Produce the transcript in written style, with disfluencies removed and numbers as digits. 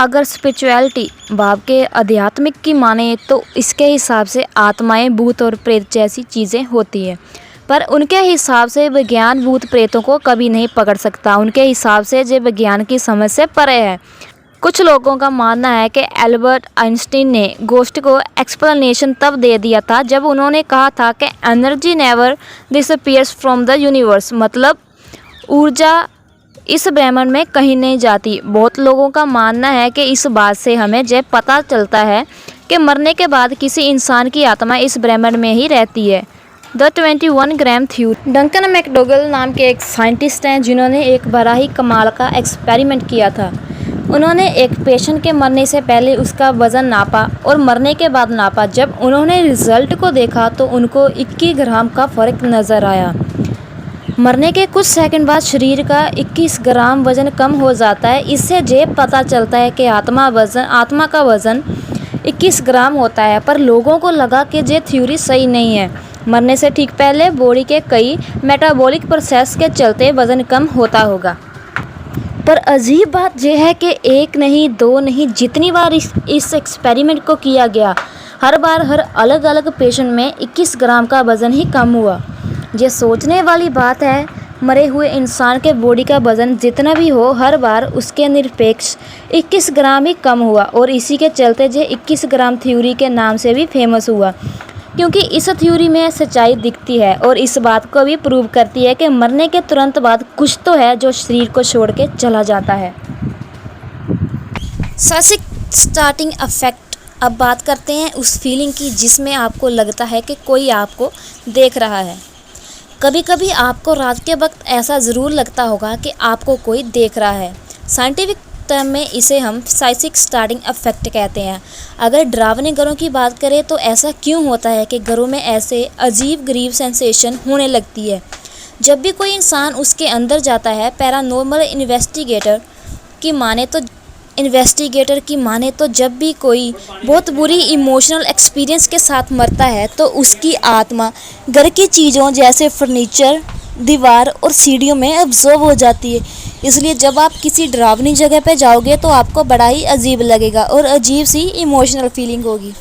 अगर स्पिरिचुअलिटी भाव के आध्यात्मिक की माने तो इसके हिसाब से आत्माएं भूत और प्रेत जैसी चीज़ें होती हैं, पर उनके हिसाब से विज्ञान भूत प्रेतों को कभी नहीं पकड़ सकता। उनके हिसाब से ये विज्ञान की समझ से परे है। कुछ लोगों का मानना है कि एल्बर्ट आइंस्टीन ने घोस्ट को एक्सप्लेनेशन तब दे दिया था जब उन्होंने कहा था कि energy never disappears from the universe, मतलब ऊर्जा इस ब्रह्मांड में कहीं नहीं जाती। बहुत लोगों का मानना है कि इस बात से हमें यह पता चलता है कि मरने के बाद किसी इंसान की आत्मा इस ब्रह्मांड में ही रहती है। The 21 gram theory. डंकन मैकडोगल नाम के एक साइंटिस्ट हैं जिन्होंने एक बड़ा ही कमाल का एक्सपेरिमेंट किया था। उन्होंने एक पेशेंट के मरने से पहले उसका वज़न नापा और मरने के बाद नापा। जब उन्होंने रिज़ल्ट को देखा तो उनको 21 ग्राम का फ़र्क नज़र आया। मरने के कुछ सेकंड बाद शरीर का 21 ग्राम वज़न कम हो जाता है। इससे ये पता चलता है कि आत्मा का वज़न 21 ग्राम होता है। पर लोगों को लगा कि ये थ्योरी सही नहीं है। मरने से ठीक पहले बॉडी के कई मेटाबॉलिक प्रोसेस के चलते वज़न कम होता होगा। पर अजीब बात यह है कि एक नहीं दो नहीं, जितनी बार इस एक्सपेरिमेंट को किया गया हर बार हर अलग अलग पेशेंट में 21 ग्राम का वज़न ही कम हुआ। ये सोचने वाली बात है। मरे हुए इंसान के बॉडी का वज़न जितना भी हो हर बार उसके निरपेक्ष 21 ग्राम ही कम हुआ और इसी के चलते ये 21 ग्राम थ्योरी के नाम से भी फेमस हुआ, क्योंकि इस थ्योरी में सच्चाई दिखती है और इस बात को भी प्रूव करती है कि मरने के तुरंत बाद कुछ तो है जो शरीर को छोड़ के चला जाता है। Psychic starting effect. अब बात करते हैं उस फीलिंग की जिसमें आपको लगता है कि कोई आपको देख रहा है। कभी कभी आपको रात के वक्त ऐसा ज़रूर लगता होगा कि आपको कोई देख रहा है। साइंटिफिक टर्म में इसे हम साइकिक स्टार्टिंग इफेक्ट कहते हैं। अगर डरावने घरों की बात करें तो ऐसा क्यों होता है कि घरों में ऐसे अजीब गरीब सेंसेशन होने लगती है जब भी कोई इंसान उसके अंदर जाता है। पैरानॉर्मल इन्वेस्टिगेटर की माने तो जब भी कोई बहुत बुरी इमोशनल एक्सपीरियंस के साथ मरता है तो उसकी आत्मा घर की चीज़ों जैसे फर्नीचर, दीवार और सीढ़ियों में अब्जॉर्ब हो जाती है। इसलिए जब आप किसी डरावनी जगह पे जाओगे तो आपको बड़ा ही अजीब लगेगा और अजीब सी इमोशनल फीलिंग होगी।